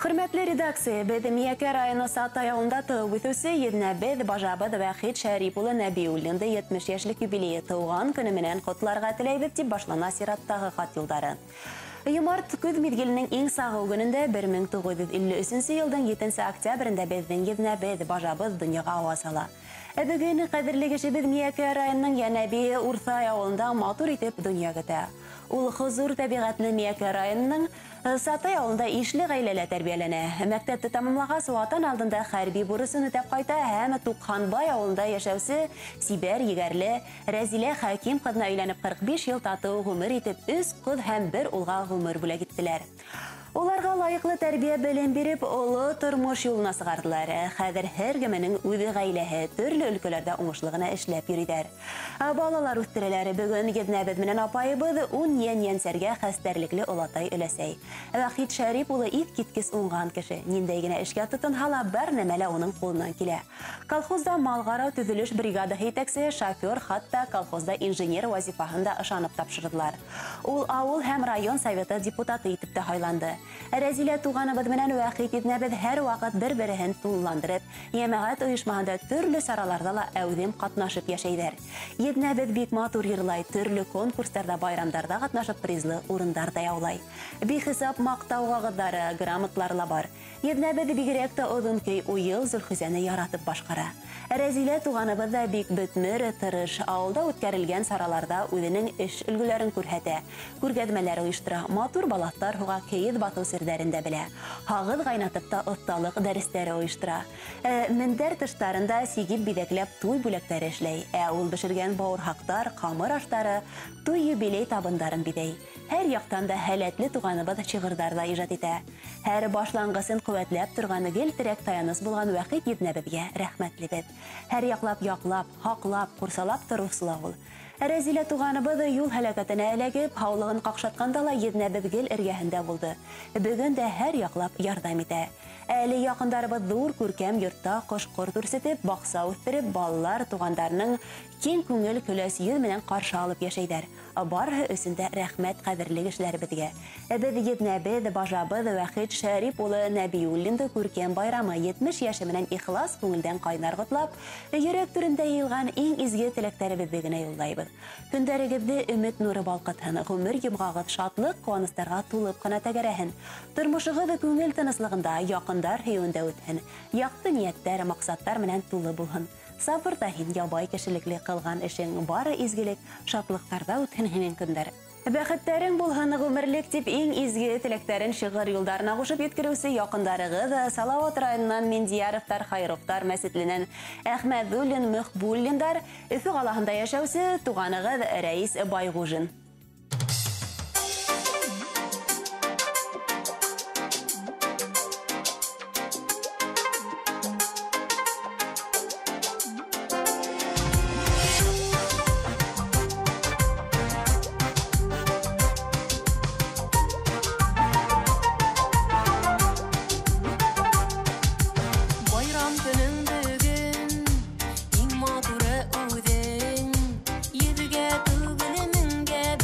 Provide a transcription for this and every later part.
Hürmetli redaksiya, biz Miyake rayonu Satay ayolunda tığ ötüsü Yednəbed Bajabed Vahid Şəripulu Nəbiyullində 70 yaşlıq yubileyi tuğan günümünən qutlarga tileyip dip başlana sirattағы xat yolları. Юмарт көз мезгилінің ең сағы günündə 1953 yıldan 7 октябрында біздің Yednəbed Bajabed dünyaya аваз ала. Бүгін қадірлі кіші Miyake rayonының Янәби Урсай ауылында матур етіп дүния көтә. Ул хузур табиғатлы Miyake rayonының Satay ауылында ишлі ғайләлі тәрбияләнә. Мәктәпті тамамлаға суатан алдында хәрби бурысын үтәп қайта һәм Туқханбай ауылында яшәүсе Сибәр егәрле Рәзилә Хаким кызына өйләнеп 45 ел тату гомер итеп, 3 кыз һәм 1 улга гомер бүләк иттеләр. Оларға лайыклы тәрбия белем биреп, олы тормыш юлына сыгардылар. Хәзер һәр кемнең үзе гаиләһе төрле өлкәләрдә уңышлыгына эшләп йөриләр. Балалар үстерәләр. Бүген Yednəbed менән апайыбыз 10 ян-янсәргә хәстәрлекле олатай өләсәй. Вахид Шәрип улы ит киткес уңган кеше. Ниндәй генә эшкә тотынһа бар нәмәлә уның кулыннан килә. Колхозда малгара төзелеш бригада һәйтәксе, шофер, хатта колхозда инженер вазифаһында ышанып тапшырдылар. Ул авыл һәм район советы депутаты итеп тә һайланды. Рәзилә туганыбыз менән Вахид Yednəbed һәр вакыт бер-берен тулыландырып, җәмәгать оешмаһында төрле сараларда ла әүдем катнашып яшәйдер. Yednəbed бик матур йырлай, төрле конкурсларда, байрамдарда катнашып призлы урындарда яулай. Бихисап мактау вагытлары, грамотлар ла бар. Yednəbed бигрәк тә озын көй уел Зөлхизәне яратып башкара. Рәзилә туганыбыз да бик бөтмөр, тырыш, авылда үткәрелгән сараларда үзенең эш өлгеләрен күрһәтә. Күргәзмәләр оештыра, матур балатлар хуга кәет бату серләрендә белә. Хагыз гайнатып та осталык дәресләре оештыра. Мендәр тыштарында сигеп бидәкләп туй бүләкләре эшләй. Ул бешергән бауырхактар, камыр ашлары, туй юбилей табындарын бидәй. Һәр яктан да һәләтле туганыбыз чыгырдарда иҗат итә. Һәр башлангысын куәтләп торган гел терәк таяныс булган Вахид Yednəbedгә рәхмәтле бит. Һәр яклап яклап, хаклап, курсалап торусла ул. Рәзилә туганыбыз юл һәлакәтенә эләгеп, һаулыгын какшатканда ла Yednəbed гел эргәһендә булды. Бүген дә һәр яклап ярдәм итә. Әле якындарыбыз зур күркәм йортта кош-корт үрсетеп, бакса үстереп, балалар тугандарның киң күңел көләс йөз менән каршы алып яшәйдер. Барысы өчен дә рәхмәт кадерле кешеләребезгә. Без Yednəbed Bajabed Вахид Шәрип улы Нәбиуллинда күркәм байрамы 70 яше менән ихлас күңелдән кайнар готлап, йөрәк түрендә йылган иң изге теләкләребезне генә юллайбыз. Көндәрегезне өмет нуры балкытын, гомер йомгагыз шатлык, куанычтарга тулып кына тәгәрәһен. Тормышыгыз күңел тынычлыгында, якындар һәйвендә үтһен. Якты нияттәр, максаттар менән тулы булһын. Сабыр тәһин ябай кешелекле кылган эшең бары изгелек, шатлыктарда үтһен һинең көндәр. Бәхеттәрең булһын гомерлек дип иң изге теләкләрен шигырь юлдарына кушып yetkерүсе якындарыгыз Салават районыннан Мендияровтар, Хайровтар мәсетленән Әхмәдуллин, Мөхбуллиндар, Өфе калаһында яшәүсе туганыгыз Рәис Байгужин. Yedüge tügülümünge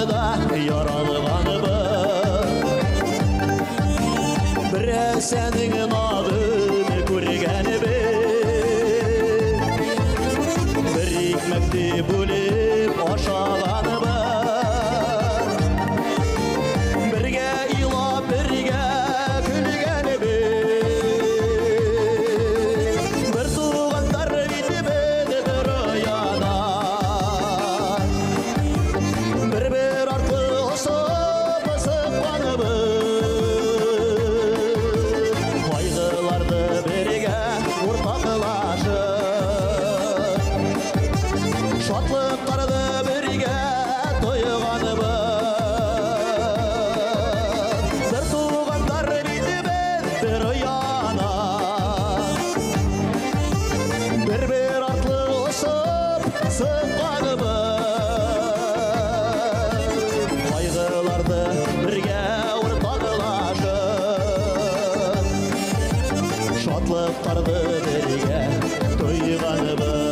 da yaralğanımız Bire senin adını көргеніміз Bir hikmekti bölüp aşağılanımız Birge ilap birge külgenimiz Bir tuğanlar bitmedi bir yana Bir artlı osop sıklanımız Kaygılardı birge ortaklaşıp Şatlıklardı birge toyğanımız Bir tuğanlar bitmedi bir yana Bir artlı osop sıklanımız Kaygılardı birge ortaklaşıp Şatlıklardı birge toyğanımız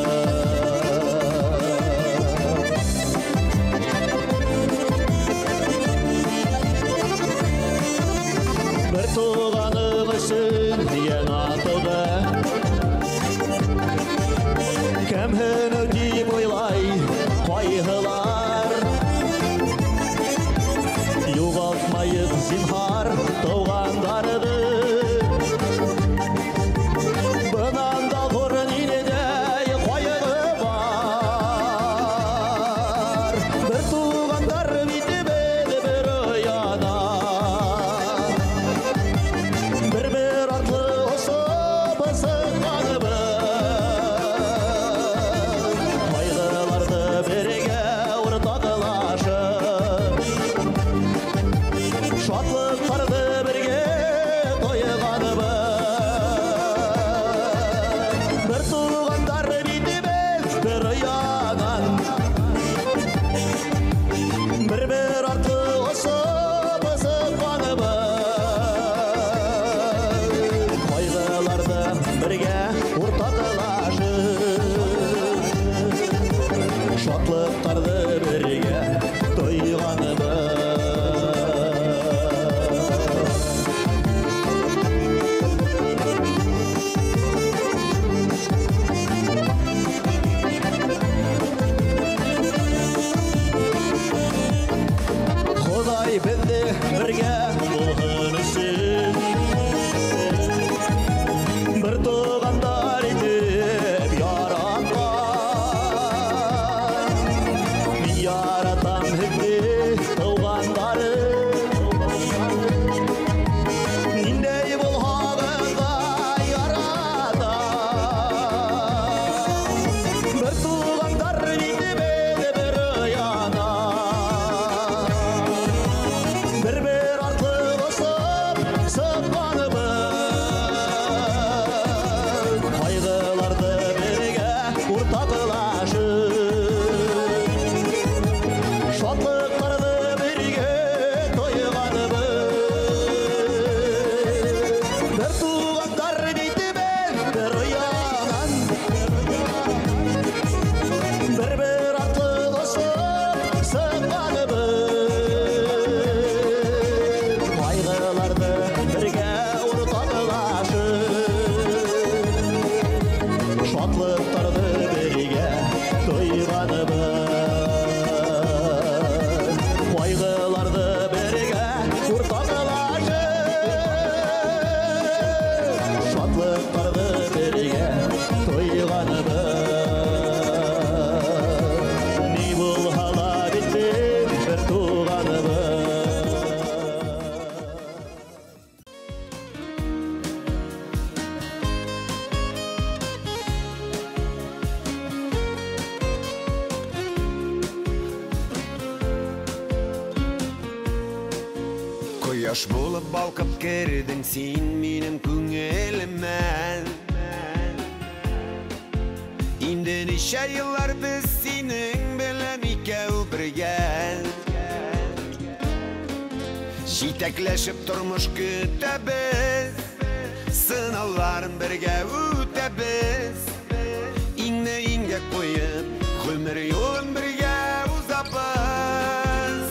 Bir tuğanım için diyen atıda Kemhin ödeyip oylay kaygılar Yoğaltmayıp zinhar doğanlardı Bundan da vurun inede kaygı var Bir tuğanlar bitmedi bir yana Bir artlı osop sıklanımız Kaygılardı birge ortaklaşıp Şatlıklardı birge toyğanımız Bir tuğanlar bitmez bir yanan Bir artlı osop sıklanımız Kaygılardı birge ortaklaşıp Şatlıklardı birge toyğanımız Xuday bildi birge bulğun için Bir tuğanlar edip yaratkan Min yaratan hükmü tuğanları Nindey bulğanında yaratan Bir tuğanlar bitmedi bir yana Bir artlı osop sıklanımız Kaygılardı birge ortaklaşıp Şatlıklardı birge toyğanımız Bir tuğanlar bitmez bir yanan Bir artlı osop sıklanımız Kaygılardı birge ortaklaşıp Şatlıklardı birge toyğanımız Kaygılardı birge ortaklaşıp Şatlıklardı birge toyğanımız Ni bulğala bitti bir tuğanımız Koyaş bolup balkıp kirdin sen menin köngülüme Indi neşe yıllar biz senin bilen ikev birge Jitekleşip turmuş kütebez Sınavların birge ütebez İnne inge koyup Ömür yolun birge uzapız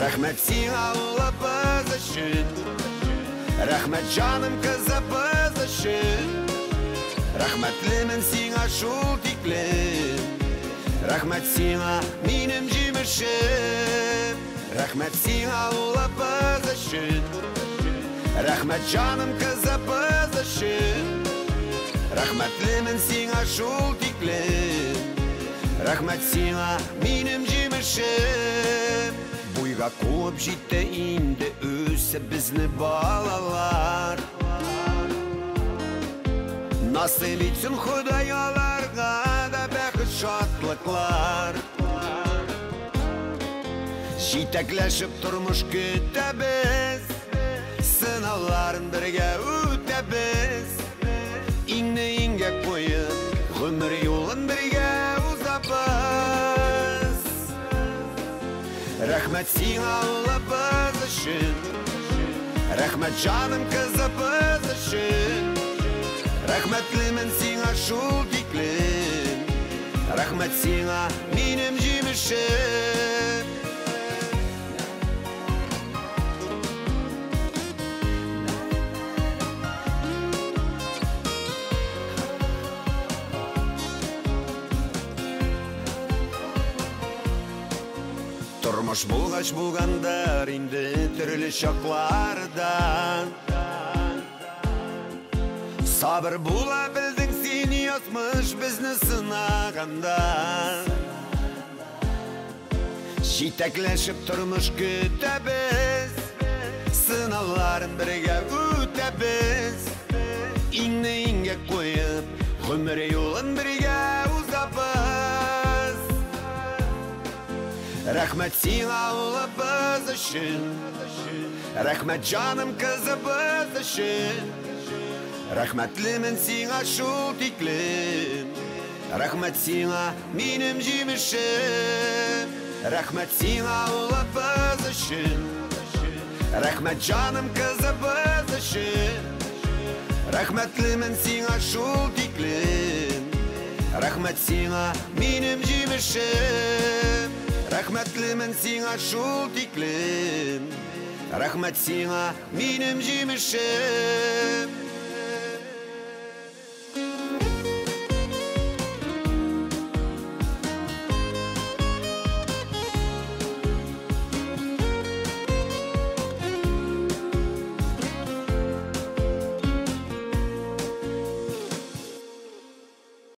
Рәхмәт сиңа улыбыз өчен, рәхмәт җаным кызыбыз өчен. Рәхмәтлемен сиңа шул тиклем, рәхмәт сиңа минем җимешем. Рәхмәт сиңа улыбыз өчен, рәхмәт җаным кызыбыз өчен. Рәхмәтлемен сиңа шул тиклем, рәхмәт сиңа минем җимешем. Буйга куып җитте инде үсеп безне балалар. Насыйп итсен Ходай аларга да бәхет шатлыклар. Җитәкләшеп тормыш көтәбез, сынауларын бергә үтәбез. Иңне иңгә куеп, гомер юлын бергә узабыз. Рәхмәт сиңа улыбыз өчен, рәхмәт җаным кызыбыз өчен. Рәхмәтлемен сиңа шул тиклем, рәхмәт сиңа минем җимешем. Тормыш булгач булгандыр инде төрле чаклардан. Сабыр була белдең син язмыш безне сынаганда. Җитәкләшеп тормыш көтәбез, сынауларын бергә үтәбез. Иңне иңгә куеп, гомер юлын бергә узабыз. Рәхмәт сиңа улыбыз өчен, рәхмәт җаным кызыбыз өчен. Рәхмәтлемен сиңа шул тиклем, рәхмәт сиңа минем җимешем. Рәхмәт сиңа улыбыз өчен, рәхмәт җаным кызыбыз өчен. Рәхмәтлемен сиңа шул тиклем, рәхмәт сиңа минем җимешем. Рәхмәтлемен сиңа шул тиклем, рәхмәт сиңа минем җимешем.